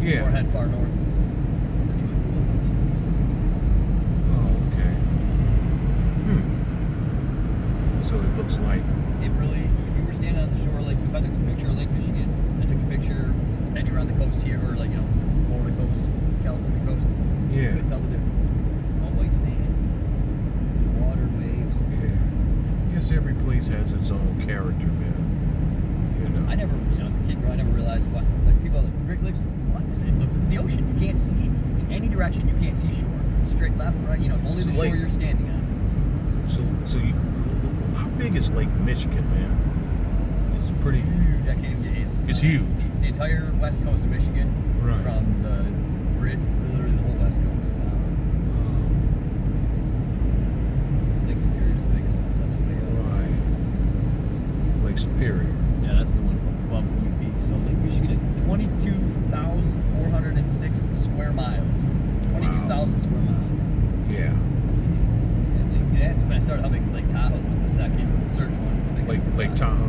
Yeah. Or head far north. That's really cool. Oh, okay. So it looks like... It really, if you were standing on the shore, like if I took a picture of Lake Michigan, I took a picture anywhere on the coast here, or like, Florida coast, California coast, Yeah. you could tell the difference. It's all white sand, water, waves. Yeah. Yes, every place has its own character, man. I never, as a kid, I never realized what, like people are like, Great Lakes, what is it? It looks like the ocean. You can't see in any direction. You can't see shore. Straight left, right, only the shore you're standing on. So you, how big is Lake Michigan, man? It's pretty Huge. I can't even get it. It's huge. It's the entire west coast of Michigan, Right. from the bridge, literally the whole west coast. Lake Superior is the biggest one. That's way up. Right. Lake Superior. Yeah, that's the one above the UP. So Lake Michigan is 22,406 square miles. 22,000 square miles. Yeah. Let's see. It asked when I started how big is Lake Tahoe was the second search one. Lake Tahoe.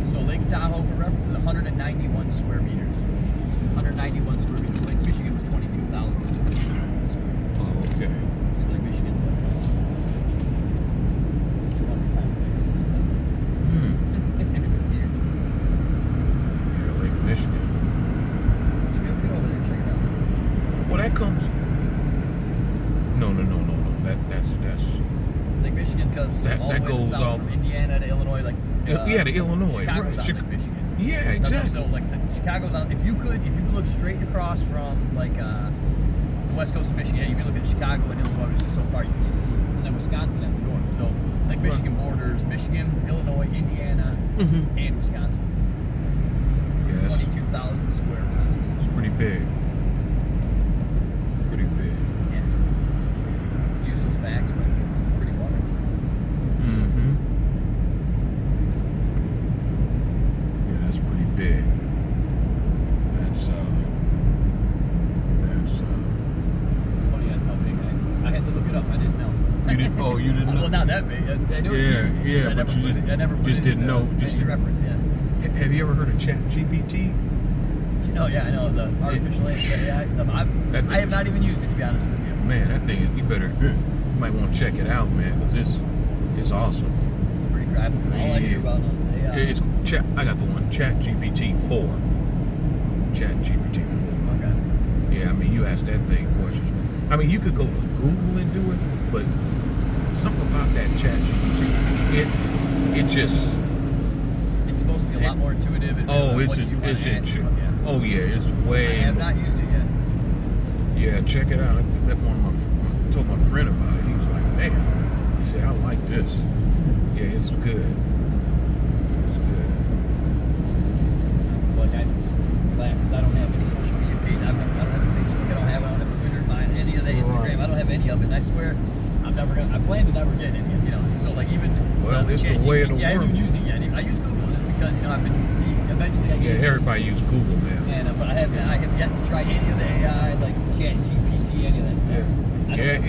So Lake Tahoe, for reference, is 191 square meters. 191 square meters. Lake Michigan was 22,000. Oh, okay. So Lake Michigan's like 200 times bigger than Tahoe. It's huge. Yeah, Lake Michigan. So you gotta get over there and check it out. Well, that comes. No. That's. Lake Michigan comes all the way to the south from Indiana to Illinois, like. To Illinois, Chicago's right? on Lake Michigan. Yeah, exactly. So, like I said, Chicago's on. If you could look straight across from the west coast of Michigan, you can look at Chicago and Illinois, which is so far you can't see, and then Wisconsin at the north. So, Lake Michigan borders Michigan, Illinois, Indiana, and Wisconsin. It's 22,000 square miles. It's pretty big. Pretty big. Yeah. Useless facts, but it's pretty water. Yeah, that's pretty big. That's It's funny you asked how big. I had to look it up. I didn't know. You didn't? Oh, you didn't know? Well, not that big. I knew it's huge. Yeah, I never put it. I never put just it didn't into know. Just any reference. Yeah. Have you ever heard of Chat GBT? Oh yeah, I know the artificial AI stuff. I have not even used it, to be honest with you. Man, that thing, you might want to check it out, man, because it's awesome. It's pretty crap. All I hear about is AI. It's Chat. I got the one, Chat GBT 4. Chat GPT 4. Okay. Yeah, I mean, you ask that thing questions. I mean, you could go to Google and do it, but something about that Chat GPT, it just. It's supposed to be a lot more intuitive. And Oh, it's oh yeah, it's way. I have not used it yet. Yeah, check it out. I told my friend about it. He was like, man, he said, I like this. Yeah, it's good. It's good. So like I laugh because I don't have any social media page. I don't have Facebook. I don't have Twitter. Any of the Instagram. I don't have any of it. And I swear, I'm never gonna. I plan to never get any. So like even. Well, it's the way of the I haven't world. even used it yet. I use Google just because I've been. Eventually, I get. Yeah, everybody uses Google, man. And but I have yet to try any of the AI like Chat GPT, any of that stuff. Yeah,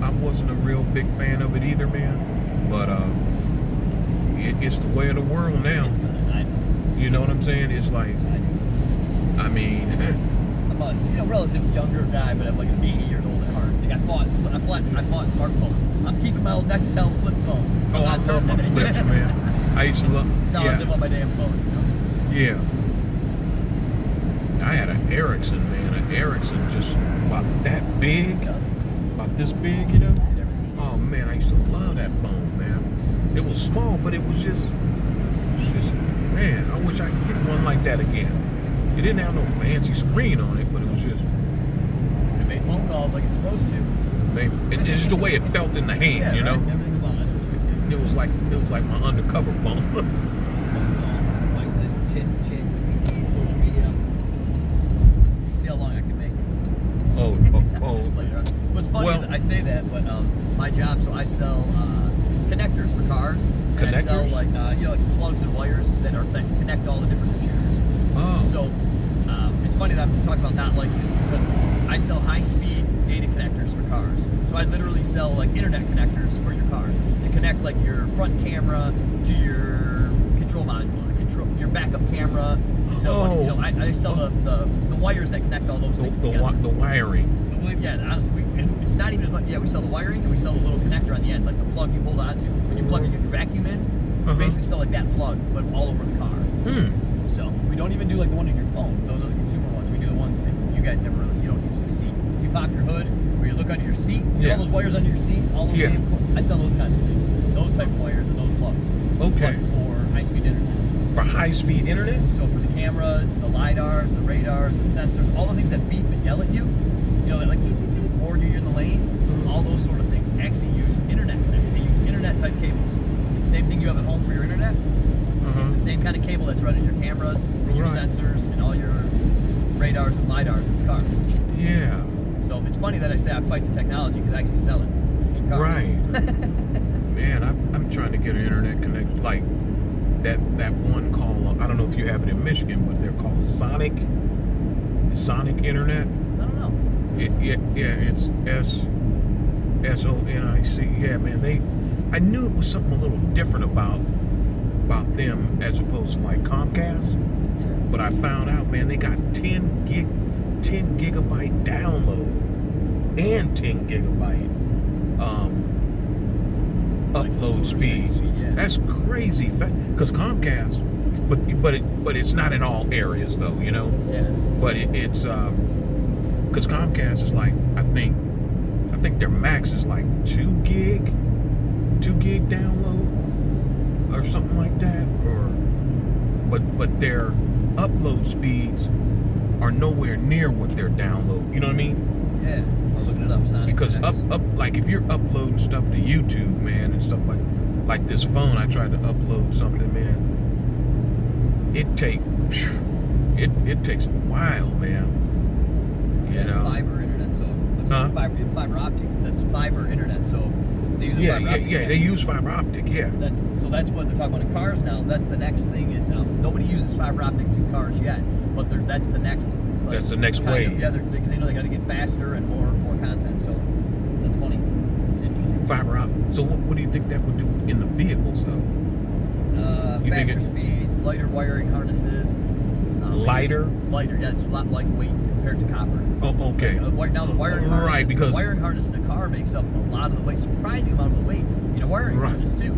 I wasn't a real big fan of it either, man. But it's the way of the world now. It's gonna. You know what I'm saying? It's like, I mean, I'm a relatively younger guy, but I'm like 80 years old at heart. Like I fought smartphones. I'm keeping my old Nextel flip phone. I love my flips, man. I used to love. No, I live on my damn phone. Yeah. I had an Erickson, man. An Erickson just about that big, about this big, Oh man, I used to love that phone, man. It was small, but it was just, man. I wish I could get one like that again. It didn't have no fancy screen on it, but it was just. It made phone calls like it's supposed to. It's just the way it felt in the hand, Right. Everything about it. It was like my undercover phone. Like the Chat GPT, social media. See how long I can make it. Oh. What's funny is I say that, but my job, so I sell connectors for cars. And Connectors? I sell like plugs and wires that connect all the different computers. Oh. So it's funny that I'm talking about not liking this because I sell high-speed data connectors for cars. So I literally sell like internet connectors for your car to connect like your front camera to your control module, your backup camera. So, you know, I sell the wires that connect all those things together. The wiring. Yeah, honestly, and it's not even as much. Yeah, we sell the wiring and we sell the little connector on the end, like the plug you hold on to. When you plug your vacuum in, we basically sell like that plug, but all over the car. So we don't even do like the one in your phone. Those are the consumer ones. We do the ones that you guys never really, you don't usually see. If you pop your hood, or you look under your seat, all those wires under your seat, all those I sell those kinds of things. Those type of wires and those plugs. Okay. But for high-speed internet. For high-speed internet? So for the cameras, the LiDARs, the radars, the sensors, all the things that beep and yell at you, you know, that like beep, beep, beep, warn you you're in the lanes, all those sort of things actually use internet connected. They use internet-type cables. Same thing you have at home for your internet. It's the same kind of cable that's running your cameras, and your sensors, and all your radars and LiDARs in the car. Yeah. So it's funny that I say I fight the technology because I actually sell it in cars. Right. Man, I'm trying to get an internet connection. Like that one called, I don't know if you have it in Michigan, but they're called Sonic Internet. I don't know. It's SONIC. Yeah, man, I knew it was something a little different about them as opposed to like Comcast, but I found out, man, they got 10 gigabyte download and 10 gigabyte upload speed. That's crazy, because Comcast, but it's not in all areas though, you know. Yeah. But it's because Comcast is like, I think their max is like 2 gig download or something like that, but their upload speeds are nowhere near what their download. You know what I mean? Yeah, I was looking it up. Sonic because connects. up like if you're uploading stuff to YouTube, man, and stuff like this phone, I tried to upload something, man. It takes a while, man. You know. Fiber internet, so it looks like fiber optic. It says fiber internet, so they use fiber optic. They use fiber optic. Yeah. That's what they're talking about in cars now. That's the next thing is nobody uses fiber optics in cars yet, but that's the next. Like, that's the next wave. Yeah, because they know they got to get faster and more content. So that's funny. It's interesting. Fiber optic. So what do you think that would do in the vehicles though? Faster speeds, lighter wiring harnesses. Lighter? Lighter, yeah. It's a lot lightweight compared to copper. Oh, okay. Now the wiring harness, because the wiring harness in a car makes up a lot of the weight, surprising amount of the weight in a wiring harness too.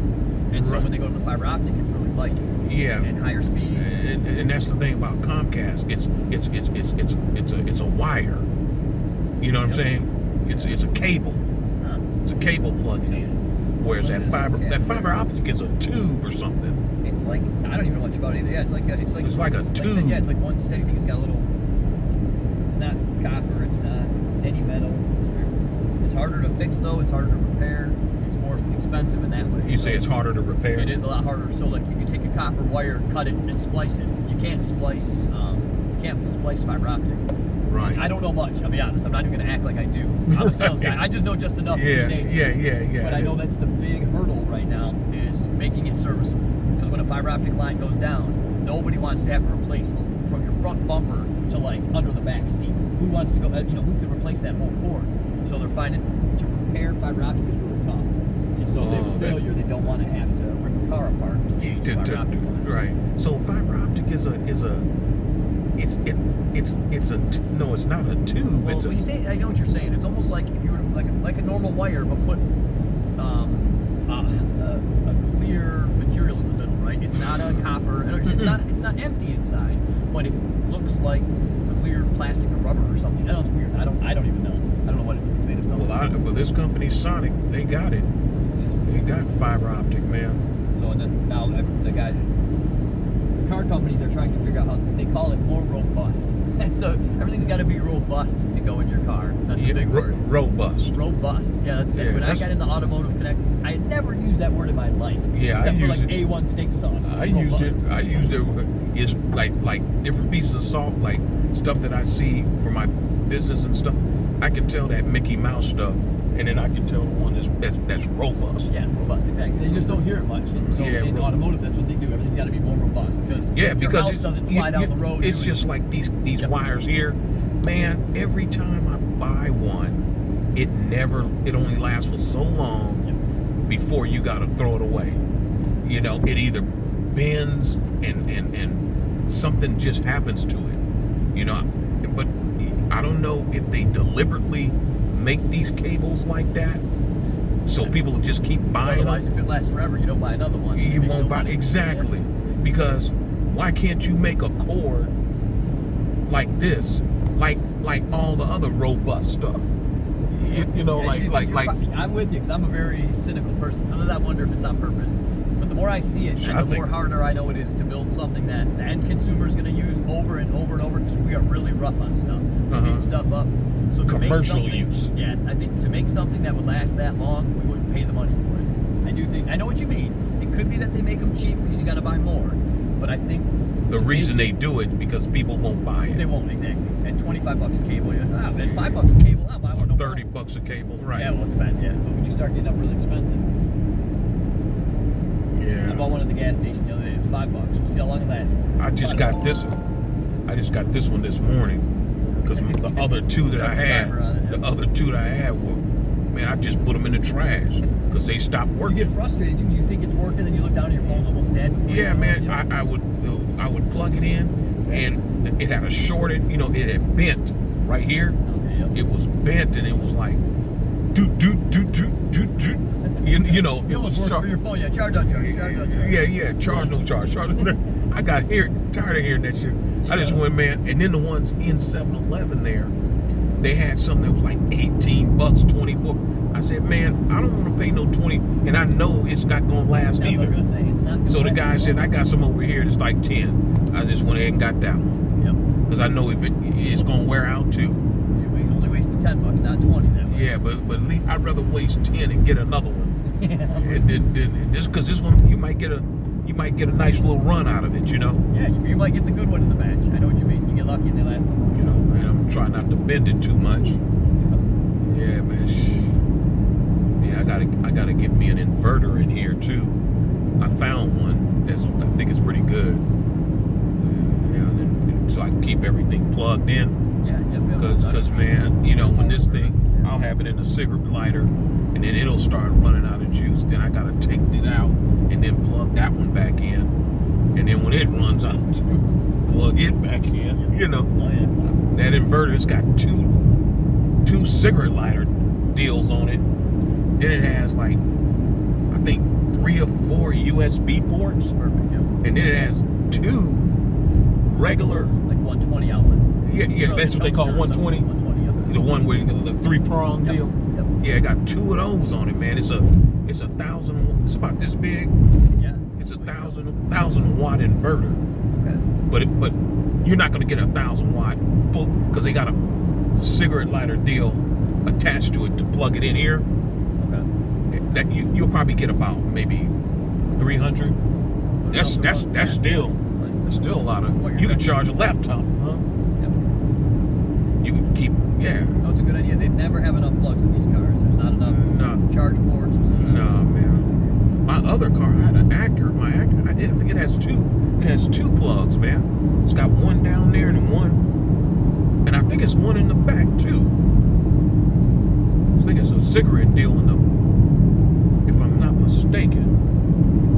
And so when they go to the fiber optic, it's really light. Yeah. And higher speeds. And that's the thing about Comcast. It's a wire. You know what I'm saying? It's a cable. It's a cable plugging in. Whereas that fiber optic is a tube or something. It's like, I don't even know much about it either. Yeah, it's like a tube. It's like one steady thing. It's got a little. It's not copper. It's not any metal. It's harder to fix though. It's harder to repair. It's more expensive in that way. You say it's harder to repair? It is a lot harder. So like you can take a copper wire, cut it, and splice it. You can't splice fiber optic. Right. I don't know much. I'll be honest. I'm not even going to act like I do. I'm a sales guy. I just know just enough. Yeah. But I know that's the big hurdle right now is making it serviceable. Because when a fiber optic line goes down, nobody wants to have to replace from your front bumper to like under the back seat. Who wants to go? Who could replace that whole cord? So they're finding to repair fiber optic is really tough. And so they have failure. They don't want to have to rip a car apart to change the fiber optic line. Right. So fiber optic it's not a tube. Well, when you say, I know what you're saying. It's almost like if you were like a normal wire, but put a clear material in the middle, right? It's not a copper. It's not empty inside, but it looks like clear plastic or rubber or something. I know it's weird. I don't even know. I don't know what it's made of. Something. Well, this company Sonic, they got it. They got fiber optic, man. So and then now the car companies are trying to figure out how they call it more robust. So everything's got to be robust to go in your car. That's a big word. Robust. Robust. Yeah, that's it. When I got into Automotive Connect, I had never used that word in my life. Yeah, except for like A1 steak sauce. I used it. It's like different pieces of salt, like stuff that I see for my business and stuff. I can tell that Mickey Mouse stuff, and then I can tell the one that's robust. Yeah, robust, exactly. You just don't hear it much. And so in Automotive, that's what they do. Everything's got to be more robust because your house doesn't fly down the road. It's just like these wires here, man. Every time I buy one, it only lasts for so long. before you got to throw it away. You know, it either bends and something just happens to it. You know, but I don't know if they deliberately make these cables like that so people will just keep buying Otherwise, them. if it lasts forever, you don't buy another one. You won't buy money. exactly, because why can't you make a cord like this, like all the other robust stuff? You know, I'm with you because I'm a very cynical person. Sometimes I wonder if it's on purpose. But the more I see it, and the more harder I know it is to build something that the end consumer is going to use over and over and over, because we are really rough on stuff. We beat stuff up. So to commercial make use. Yeah, I think to make something that would last that long, we wouldn't pay the money for it. I do think, I know what you mean. It could be that they make them cheap because you got to buy more. But I think the reason they do it because people won't buy it. They won't, exactly. And $25 a cable, you're like, man, $5 a cable, I'll buy one. Or $30 a cable, right? Yeah, well, it depends, yeah. But when you start getting up really expensive. Yeah. I bought one at the gas station the other day. It was $5. We'll see how long it lasts for. I just got this one. I just got this one this morning because the other two that I had, were, man, I just put them in the trash because they stopped working. You get frustrated too because you think it's working and you look down and your phone's almost dead. Yeah, man, I would plug it in and it had a shorted, you know, it had bent right here. Okay, yep. It was bent and it was like doot. You know, it almost works for your phone. Yeah, charge on charge. Yeah, charge no charge. I got tired of hearing that shit. Yeah. I just went, man, and then the ones in 7-Eleven there, they had something that was like $18, 24. I said, man, I don't want to pay no 20, and I know it's not gonna last either. I was gonna say, it's not gonna so the last guy said, I got some over here that's like 10. I just went ahead and got that one. Yep. Because I know if it's gonna wear out too. You only wasted $10, not 20 that way. Yeah, but I'd rather waste 10 and get another one. Yeah. And then just because this one you might get a nice little run out of it, you know. Yeah, you might get the good one in the batch. I know what you mean. You get lucky and they last a long time. You know, and I'm trying not to bend it too much. Yeah, man. Yeah, I gotta get me an inverter in here too. I found one I think it's pretty good. Yeah, so I can keep everything plugged in. Yeah, Because man, you know, when this thing, I'll have it in a cigarette lighter, and then it'll start running out of juice. Then I gotta take it out and then plug that one back in, and then when it runs out, plug it back in. You know, that inverter's got two cigarette lighter deals on it. Then it has like, I think 3 or 4 USB ports. Perfect. Yeah. And then it has 2 regular, like 120 outlets. Yeah, that's what they call 120. 120. Yep. The one with the 3-prong deal. Yep. Yeah, it got 2 of those on it, man. It's 1,000. It's about this big. Yeah. It's 1,000 watt inverter. Okay. But you're not gonna get 1,000 watt because they got a cigarette lighter deal attached to it to plug it in here. Okay. That you'll probably get about maybe 300. That's still a lot of. You can charge a laptop. Huh? Yep. You can keep. Yeah. No, it's a good idea. They never have enough plugs in these cars. There's not enough charge ports. No, man. My other car, I had an Acura. My Acura, I think it has 2. It has 2 plugs, man. It's got one down there and one, and I think it's one in the back too. I think it's a cigarette deal in the, if I'm not mistaken.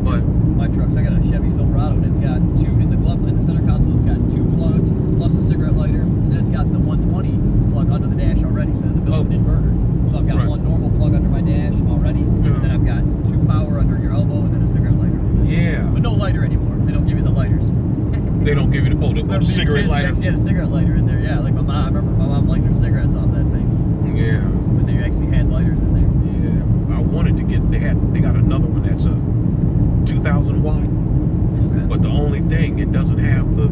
But my trucks, I got a Chevy Silverado, and it's got 2 in the center console. It's got 2 plugs plus a cigarette lighter, and then it's got the 120 plug under the dash already. So there's a built-in inverter. So I've got one normal plug under my dash already, and then I've got 2 power under your elbow, and then a cigarette lighter. Yeah. But no lighter anymore. They don't give you the lighters. They don't give you the cigarette lighter. Actually had a cigarette lighter in there. Yeah, like my mom. I remember my mom lighting her cigarettes off that thing. Yeah. But they actually had lighters in there. Yeah. I wanted to get. They got another one that's a 2,000 watt. Okay. But the only thing, it doesn't have the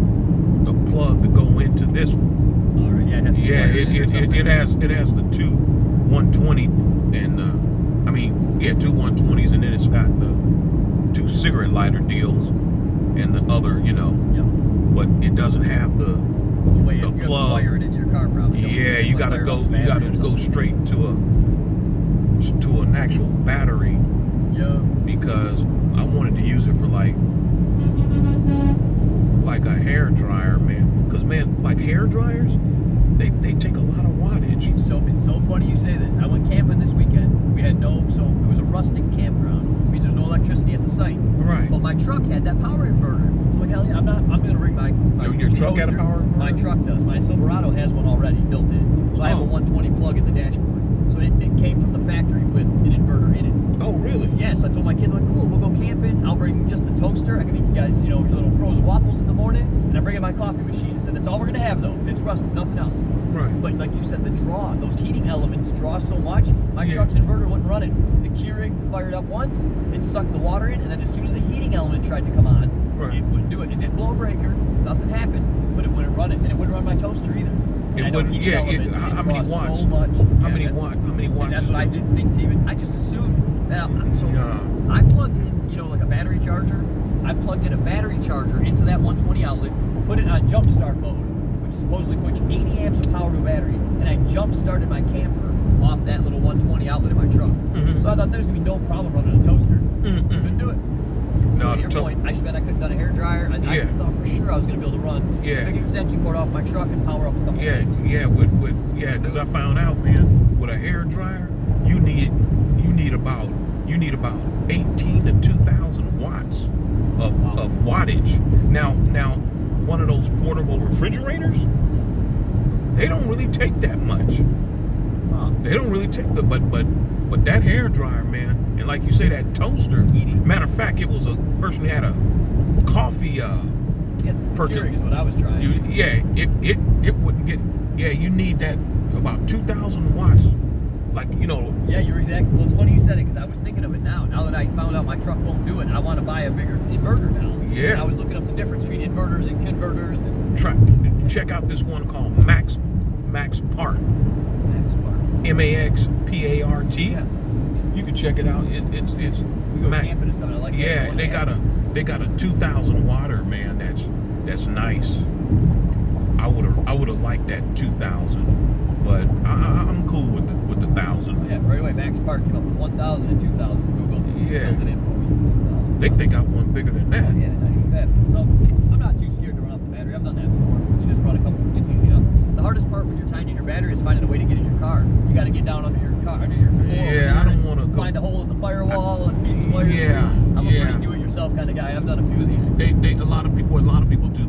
plug to go into this one. All right. Yeah. It has. It has the 2 120 and 2 120s, and then it's got the 2 cigarette lighter deals and the other, you know. Yep. But it doesn't have the you plug. Wire it in your car, probably. Yeah, you gotta go straight to an actual battery. Yeah. Because I wanted to use it for like a hair dryer, man. Because man, like hair dryers, they take a lot of wattage. So it's so funny you say this. I went camping this weekend. We had so it was a rustic campground. It means there's no electricity at the site. Right. But my truck had that power inverter. So I'm like, hell yeah, I'm gonna bring my your truck toaster. got a power inverter? My truck does. My Silverado has one already built in. So I have a 120 plug in the dashboard. So it came from the factory with an inverter in it. Oh, really? Yeah, so I told my kids, I'm like, cool, we'll go camping. I'll bring just the toaster. I can make you guys, your little frozen waffles in the morning, and I'm bringing my coffee machine. I said, that's all we're gonna have though. It's rusted, nothing else. Right. But like you said, the draw, those heating elements draw so much. My truck's inverter wouldn't run it. The Keurig fired up once, it sucked the water in, and then as soon as the heating element tried to come on, it wouldn't do it. It didn't blow a breaker, nothing happened, but it wouldn't run it, and it wouldn't run my toaster either. It wouldn't. Yeah. How many watts? So much. How many watts? And that's what I didn't think to even. I just assumed. Now, I plugged in, like a battery charger. I plugged in a battery charger into that 120 outlet, put it on jump start mode, which supposedly puts 80 amps of power to a battery, and I jump started my camper off that little 120 outlet in my truck. So I thought there was gonna be no problem running a toaster. Couldn't do it. So to your point, I couldn't have done a hair dryer. I thought for sure I was gonna be able to run a big extension cord off my truck and power up a couple things. Because I found out, man, with a hair dryer, you need about 18 to 2,000 watts of wattage. Now one of those portable refrigerators, they don't really take that much. They don't really take but that hair dryer, man, and like you say, that toaster. Matter of fact, it was a person who had a coffee Keurig is what I was trying. It wouldn't get. Yeah, you need that about 2,000 watts. Yeah, you're exactly. Well, it's funny you said it because I was thinking of it now. Now that I found out my truck won't do it, I want to buy a bigger inverter now. Yeah. And I was looking up the difference between inverters and converters and. Check out this one called Max Part. MAXPART. Yeah. You can check it out. It's we go camping and stuff. I like that. They got a 2,000 watter, man. That's nice. I would have liked that 2,000, but I'm cool with the 1,000. Yeah, right away. Max Park came up with 1,000 and 2,000. Google filled it in for me. They got one bigger than that. Yeah, not even bad. So I'm not too scared to run off the battery. I've done that before. You just run a couple. It's easy enough. The hardest part when you're tying in your battery is finding a way to get in your car. You got to get down under your car, under your floor. Yeah, I don't want to find a hole in the firewall and feed some wires. I'm a pretty do-it-yourself kind of guy. I've done a few of these. A lot of people do.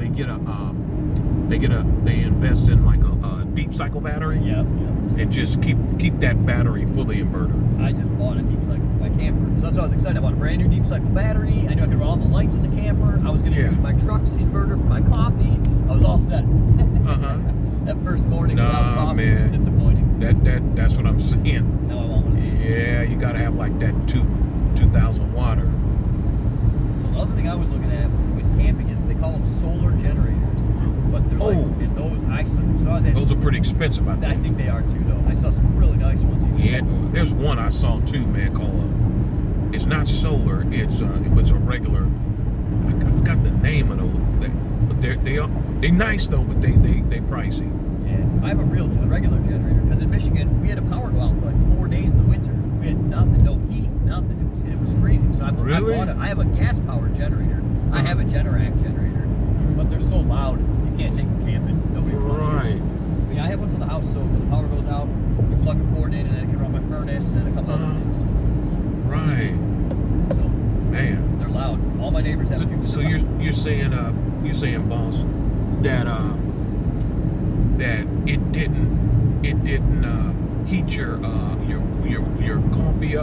They invest in like a deep cycle battery. Yeah. And just keep that battery for the inverter. I just bought a deep cycle for my camper. So that's why I was excited. I bought a brand new deep cycle battery. I knew I could run all the lights in the camper. I was going to use my truck's inverter for my coffee. I was all set. That first morning without coffee was disappointing. That's what I'm saying. Now I want one of these. Yeah, you gotta have like that 2,000 watter. So the other thing I was looking at with camping is they call them solar generators, but they're and those those are pretty expensive. I think they are too, though. I saw some really nice ones. There's one I saw too, man, called it's not solar. It's a regular. I forgot the name of those. But they're nice though, but they pricey. Yeah, I have a regular generator because in Michigan we had a power go out for like 4 days in the winter. We had nothing, no heat, nothing. It was freezing. So I have a gas powered generator. I have a Generac generator, but they're so loud you can't take them camping. Nobody Right. But yeah, I have one for the house, so when the power goes out, we plug a cord in and I can run my furnace and a couple other things. Right. So man, they're loud. All my neighbors have two. So you're saying, boss, that it didn't heat your coffee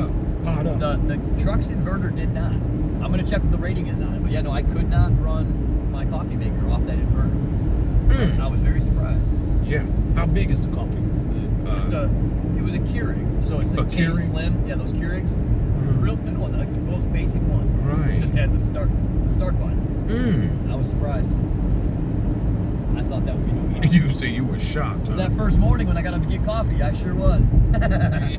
pot up. The truck's inverter did not. I'm gonna check what the rating is on it, but yeah, no, I could not run my coffee maker off that inverter. I was very surprised. Yeah. How big is the coffee? It was a Keurig, so it's a K Slim. Yeah, those Keurigs, real thin one, like the most basic one. Right. It just has a start button. I was surprised. I thought that would be no problem. You say you were shocked, huh? That first morning when I got up to get coffee, I sure was.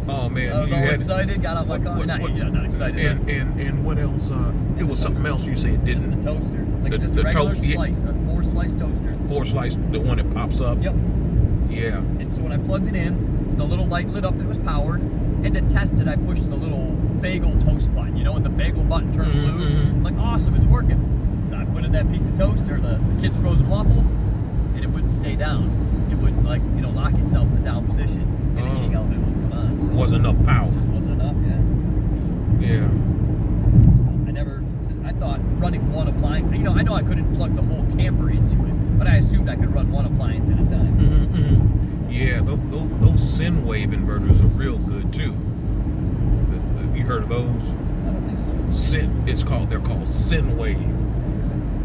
Oh man, I was all excited. Got out my coffee. Not excited. And what else? It was something else you said it didn't. Just the toaster, like just a regular slice, a 4-slice toaster. 4-slice, the one that pops up. Yep. Yeah. And so when I plugged it in, the little light lit up that it was powered. And to test it, I pushed the little bagel toast button. You know, when the bagel button turned blue. I'm like, awesome, it's working. So I put in that piece of toast or the kid's frozen waffle, and it wouldn't stay down. It would like lock itself in the down position, and the heating element would come on. So wasn't enough power. Just wasn't enough. Yeah. Yeah. So I never. I thought running one appliance. I know I couldn't plug the whole camper into it, but I assumed I could run one appliance at a time. Yeah, those Sine wave inverters are real good too. You heard of those? I don't think so. They're called Sine wave.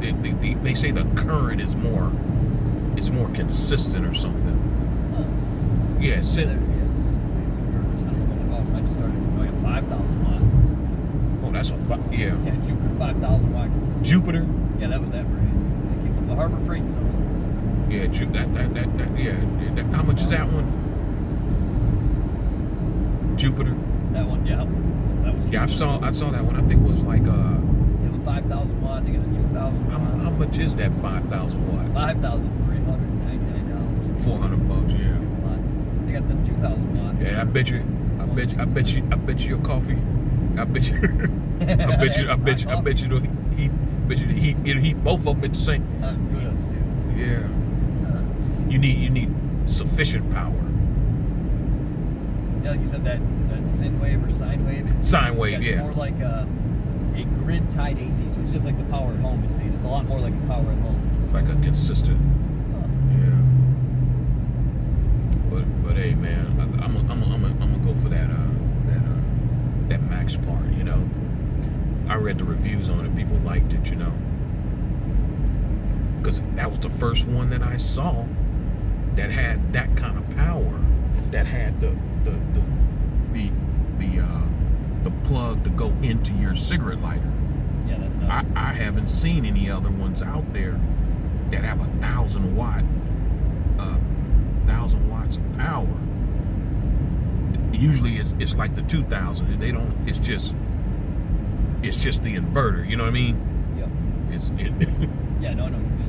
They say the current is more consistent or something. Yeah, Sine. Yes. I don't know much about them. I just started doing a 5,000 watt. Oh, that's yeah. Yeah, Jupiter 5,000 watt. Jupiter. Yeah, that was that brand. They came up the Harbor Freight sells it. Yeah, how much is that one? Jupiter. That one, yeah. That was. Yeah, I saw that one. I think it was like They have a 5,000 watt. They got a 2,000 watt. How much is that 5,000 watt? 5,000 is $399. $400. Yeah. It's a lot. They got the 2,000 watt. Yeah, I bet you your coffee. I bet you it'll heat both of them at the same. Good. Yeah. You need sufficient power. Yeah, like you said, that Sine wave or Sine wave. Sine wave, It's more like a grid tied AC, so it's just like the power at home. It's a lot more like the power at home. Like a consistent. Yeah. But hey, man, I'm gonna go for that max part. I read the reviews on it. People liked it. Because that was the first one that I saw that had that kind of power, that had the plug to go into your cigarette lighter. Yeah, that's nice. I haven't seen any other ones out there that have 1,000 watts of power. Usually it's like the 2,000. They don't. It's just the inverter. You know what I mean? Yep. Yeah, no, I know what you mean.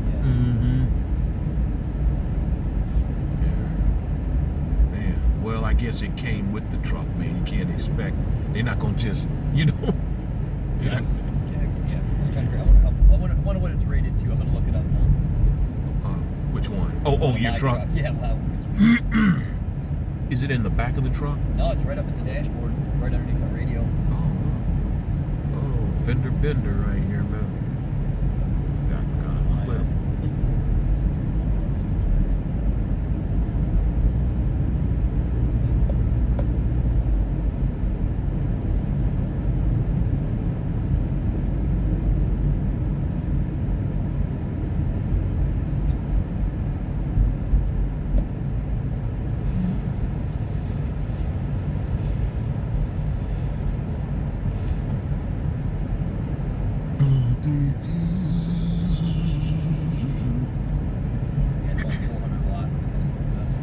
Yeah. Man, well, I guess it came with the truck, man. You can't expect. They're not gonna just, Yeah, I was trying to figure out. I wonder what it's rated to. I'm gonna look it up now. Which one? Oh, your truck. Yeah, wow. Is it in the back of the truck? No, it's right up in the dashboard, right underneath my radio. Oh, fender bender right here, man. Got a clip.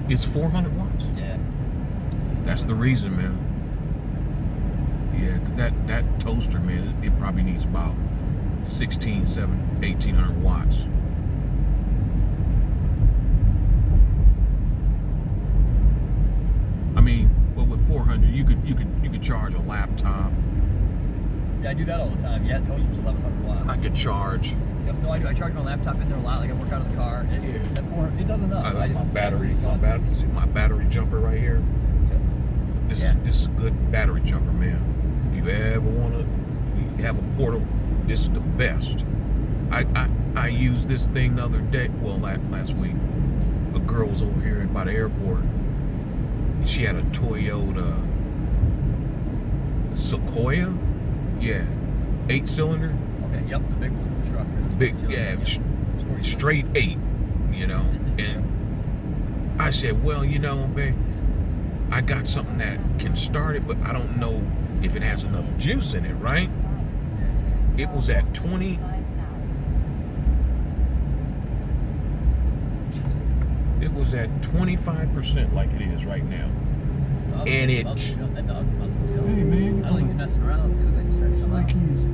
It's 400 watts. Yeah. That's the reason, man. Yeah, that toaster, man, it probably needs about 1,800 watts. I mean, well, with 400, you could charge a laptop. Yeah, I do that all the time. Yeah, toaster's 1,100 watts. I could charge. Yep, no, I do. I charge my laptop in there a lot. Like I work out of the car. It does enough. I my battery. See my battery jumper right here. This is a good battery jumper, man. If you ever want to have a portable, this is the best. I used this thing the other day. Well, last week, a girl was over here by the airport. She had a Toyota Sequoia. Yeah, 8-cylinder. Okay, yep, the big one, the truck. Big, yeah, straight 8, and I said, well, babe, I got something that can start it, but I don't know if it has enough juice in it, right? It was at 20. It was at 25% like it is right now. And it. That dog. Hey, man. I don't think he's messing around. It's like he's.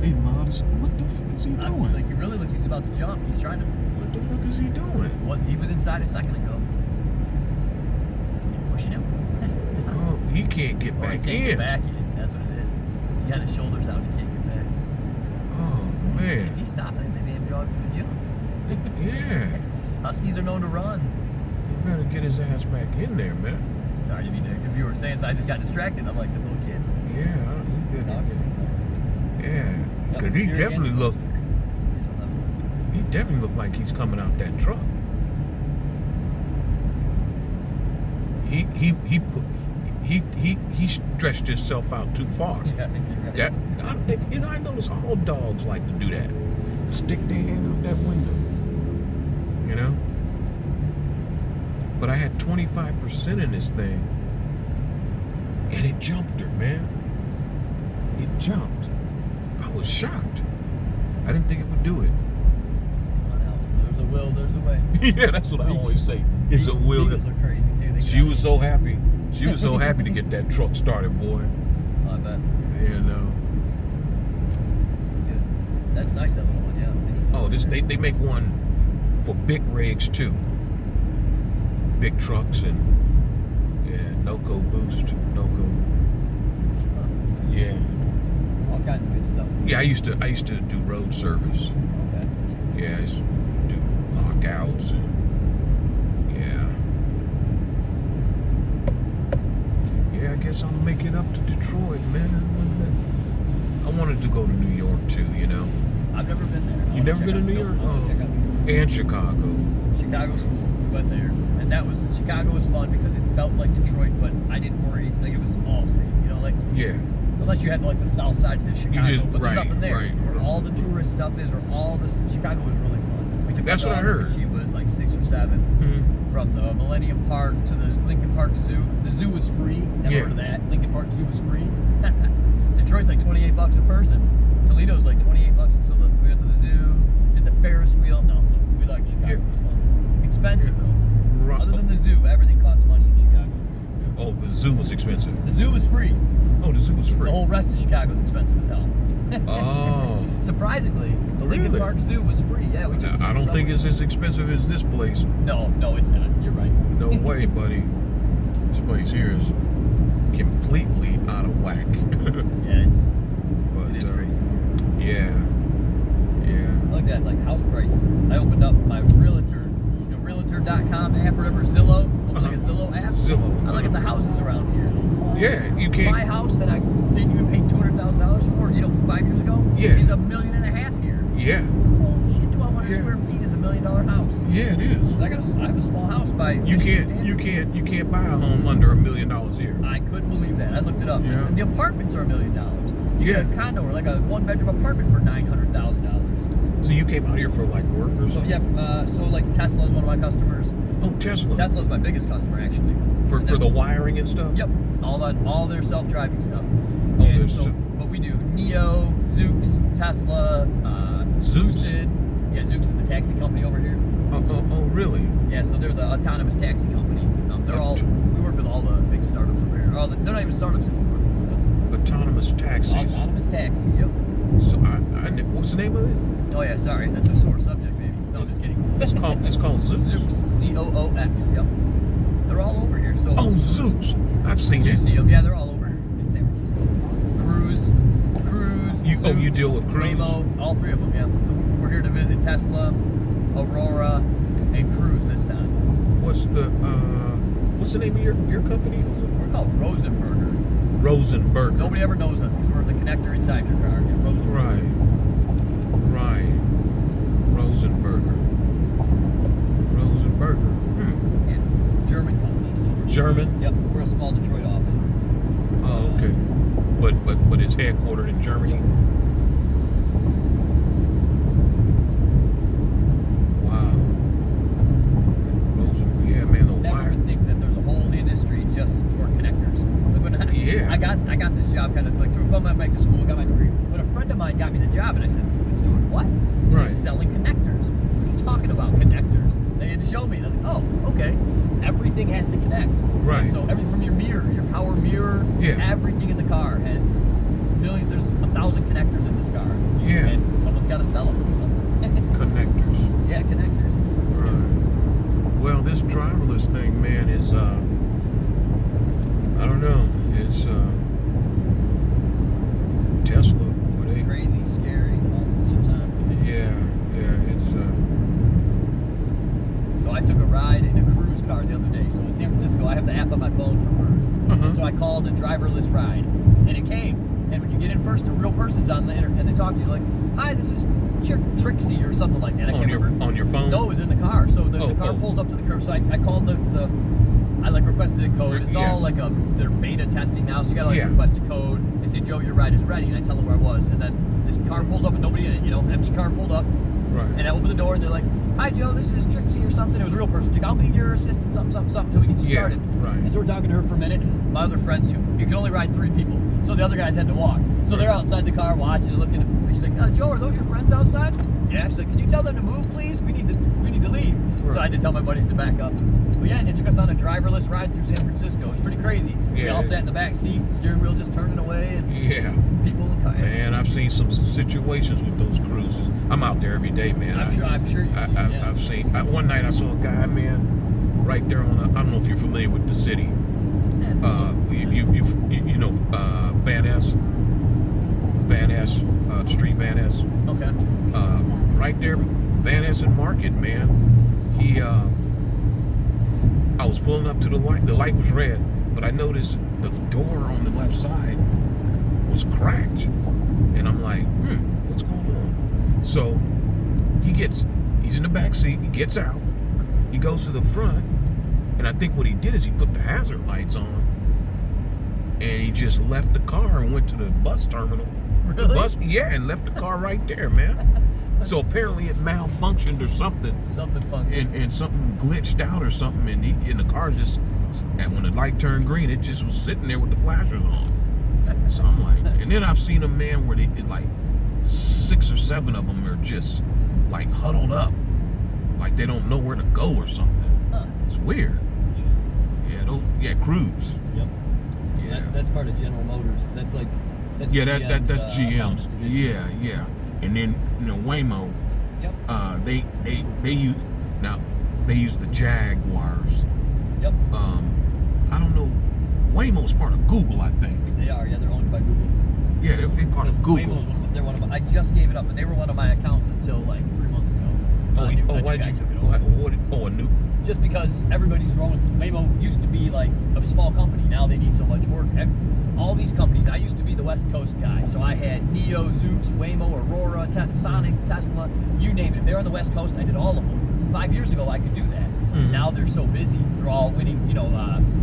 He loves. What the fuck is he doing? Like he really looks. He's about to jump. He's trying to. What the fuck is he doing? He was inside a second ago. You pushing him? Oh, he can't get back he can't in. Get back in. That's what it is. He got his shoulders out. He can't get back. Oh man. If he stops, I think the damn dog's gonna jump. Yeah. Huskies are known to run. gotta get his ass back in there, man. Sorry, if you were saying so, I just got distracted. I'm like the little kid. Yeah, Dog's yeah. Yep, Cause he here definitely again, looked. He definitely looked like he's coming out that truck. He stretched himself out too far. Yeah, I think you're right. I notice all dogs like to do that. Stick their hand out that window. You know? But I had 25% in this thing. And it jumped her, man. It jumped. I was shocked. I didn't think it would do it. There's a will, there's a way. Yeah, that's what I always say. It's a will. Eagles are crazy too. She was so happy. She was so happy to get that truck started, boy. I bet. You know. Yeah. That's nice, that little one, yeah. They make one for big rigs too. Big trucks and no-co boost, no-co. Yeah. All kinds of good stuff. Yeah, I used to do road service. Okay. Yeah, I used to do lockouts and I guess I'll make it up to Detroit, man. I wanted to go to New York too, you know. I've never been there. You never been to New York? Check out New York. And Chicago. Chicago's cool. We went there, and Chicago was fun because it felt like Detroit, but I didn't worry. Like it was all safe, you know. Like unless you had to like the south side of Chicago, but there's nothing there. Where all the tourist stuff is, or all this. Chicago was really fun. We took That's what I heard. She was like 6 or 7. Mm-hmm. From the Millennium Park to the Lincoln Park Zoo. The zoo was free. Never heard of that. Lincoln Park Zoo was free. Detroit's like $28 a person. Toledo's like $28. So we went to the zoo, did the Ferris wheel. No, we liked Chicago. It was fun. Expensive though. Other than the zoo, everything costs money in Chicago. Oh, the zoo was expensive. The zoo was free. Oh, the zoo was free. The whole rest of Chicago is expensive as hell. Oh. Surprisingly, the Lincoln Park Zoo was free. Yeah, we took. I don't think it's as expensive as this place. No, it's not. You're right. No way, buddy. This place here is completely out of whack. Yeah, it is crazy. Yeah. Look at like house prices. I opened up my Realtor, Realtor.com app, or whatever, Zillow. Like a Zillow app. Zillow. I look at the houses around here. Yeah, you can't. My house that I didn't even pay $200,000 for, 5 years ago, is $1.5 million here. Yeah. Holy shit, 1,200 square feet is $1 million house. Yeah, it is. 'Cause I have a small house by you can't buy a home under $1 million here. I couldn't believe that. I looked it up. Yeah. The apartments are $1 million. You get a condo or like a 1-bedroom apartment for $900,000. So you came out here for like work or something? So like Tesla is one of my customers. Oh, Tesla. Tesla's my biggest customer actually. For the wiring and stuff? Yep. All their self-driving stuff. Oh, but we do Neo, Zoox, Tesla, Lucid. Yeah, Zoox is the taxi company over here. Oh, really? Yeah, so they're the autonomous taxi company. We work with all the big startups over here. They're not even startups anymore. Autonomous taxis. Autonomous taxis, yep. So what's the name of it? Oh yeah, sorry, that's a sore subject maybe. No, I'm just kidding. It's called Zoox. Zoox, Z-O-O-X, yep. They're all over here, so... Oh, Zoox. I've seen it. You see them, yeah, they're all over here in San Francisco. Cruise, Zoox, you deal with Cruise? Waymo, all 3 of them, yeah. So we're here to visit Tesla, Aurora, and Cruise this time. What's the name of your company? We're called Rosenberger. Rosenberger. Nobody ever knows us because we're the connector inside your car. Yeah, Rosenberger. Right. Rosenberger. Yeah, German company. So German? Yep, we're a small Detroit office. Oh, okay. But it's headquartered in Germany. Wow. Yeah, man, the wire. Never would think that there's a whole industry just for connectors. Like when I got this job kind of like through back to school, got my degree. But a friend of mine got me the job, and I said, "It's doing what?" He's like, selling connectors. What are you talking about, connectors? They had to show me. And I was like, "Oh, okay. Everything has to connect." Right. And so everything from your mirror, your power mirror, everything in the car has there's 1,000 connectors in this car. Yeah. And someone's got to sell them. So. Connectors. Yeah, connectors. Right. Well, this driverless thing, man, is I don't know. It's Tesla. Crazy, scary, all at the same time. Yeah, it's So I took a ride in a cruise car the other I called a driverless ride, and it came. And when you get in first, a real person's on the internet, and they talk to you like, "Hi, this is Trixie," or something like that. I can't remember. On your phone? No, it was in the car. So the car pulls up to the curb. So I called I like requested a code. It's all like they're beta testing now, so you gotta like request a code. They say, "Joe, your ride is ready," and I tell them where I was, and then this car pulls up and nobody in it. Empty car pulled up. Right. And I open the door and they're like, "Hi, Joe, this is Trixie," or something. It was a real person. She's like, "I'll be your assistant, something, until we get you started." Right. And so we're talking to her for a minute, and my other friends, you can only ride 3 people, so the other guys had to walk. So they're outside the car watching and looking. She's like, "Joe, are those your friends outside?" Yeah. She's like, "Can you tell them to move, please? We need to leave." Right. So I had to tell my buddies to back up. But yeah, and it took us on a driverless ride through San Francisco. It was pretty crazy. Yeah. We all sat in the back seat, steering wheel just turning away, and people in cars. Man, I've seen some situations with those cruises. I'm out there every day, man. I'm sure you've seen. I've seen. One night I saw a guy, man, right there on. I don't know if you're familiar with the city. You know Van Ness, Street Van Ness. Okay. Right there, Van Ness and Market, man. I was pulling up to the light. The light was red, but I noticed the door on the left side was cracked, and I'm like, what's going on? So he's in the back seat. He gets out. He goes to the front, and I think what he did is he put the hazard lights on, and he just left the car and went to the bus terminal. Really? And left the car right there, man. So apparently it malfunctioned or something. Something funky. And something glitched out or something, and the car just, and when the light turned green, it just was sitting there with the flashers on. So I'm like, and then I've seen a man where like 6 or 7 of them are just like huddled up, like they don't know where to go or something. Huh. It's weird. Yeah, cruise. Yep. So Yeah. that's part of General Motors. That's like that's that's GM's. Yeah. Yeah. And then Waymo. Yep. They use the Jaguars. Yep. I don't know. Waymo's part of Google, I think. They are. Yeah, they're owned by Google. Yeah, they're part of Google. They're one of my. I just gave it up, and they were one of my accounts until like 3 months ago. Why'd you? Took it over. A new. Just because everybody's rolling. Waymo used to be like a small company. Now they need so much work. All these companies. I used to be the West Coast guy, so I had Neo, Zoox, Waymo, Aurora, Sonic, Tesla, you name it. If they're on the West Coast, I did all of them. 5 years ago, I could do that. Mm-hmm. Now they're so busy. They're all winning,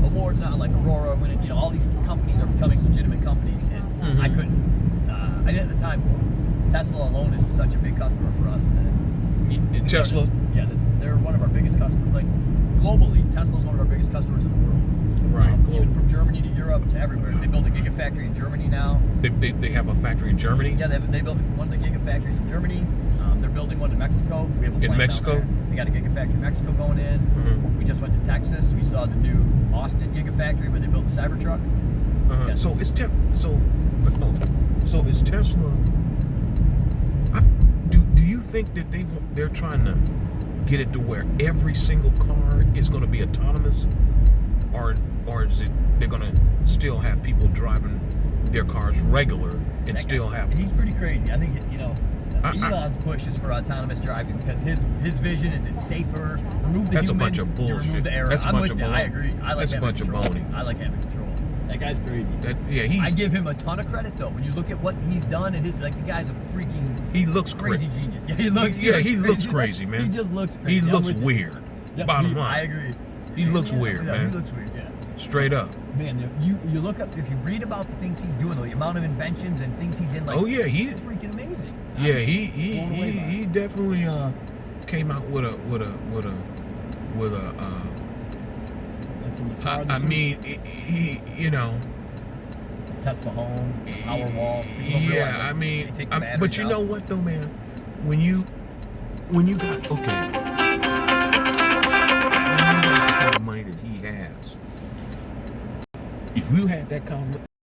awards now, like Aurora winning. All these companies are becoming legitimate companies, and I couldn't. I didn't have the time for them. Tesla alone is such a big customer for us that Tesla. They're one of our biggest customers. Like globally, Tesla's one of our biggest customers in the world. Right. Even from Germany to Europe to everywhere. They build a gigafactory in Germany now. They have a factory in Germany? Yeah, they built one of the gigafactories in Germany. They're building one in Mexico. We have a plant in Mexico? Down there. They got a gigafactory in Mexico going in. Mm-hmm. We just went to Texas. We saw the new Austin gigafactory where they built a Cybertruck. Yeah. So is Tesla? Do you think that they're trying to get it to where every single car is going to be autonomous, or is it they're going to still have people driving their cars regular and still have? He's pretty crazy. I think Elon's push is for autonomous driving because his vision is it's safer. Remove the That's human. A bunch of bullshit. Remove the error. That's a bunch of bullshit. I agree. I like That's a bunch control. of baloney. I like having control. That guy's crazy. I give him a ton of credit though. When you look at what he's done and the guy's a freaking. He looks crazy genius. Yeah, he looks crazy, man. He just looks crazy. He looks weird. Yep, Bottom line. I agree. He looks weird, man. He looks weird. Yeah. Straight up. Man, you look up if you read about the things he's doing, the amount of inventions and things he's in. Like, oh yeah, he's freaking amazing. Yeah, he definitely came out with a I mean, he Tesla home, Powerwall. Yeah, I mean, but you know what though, man? When you got the kind of money that he has, if you had that kind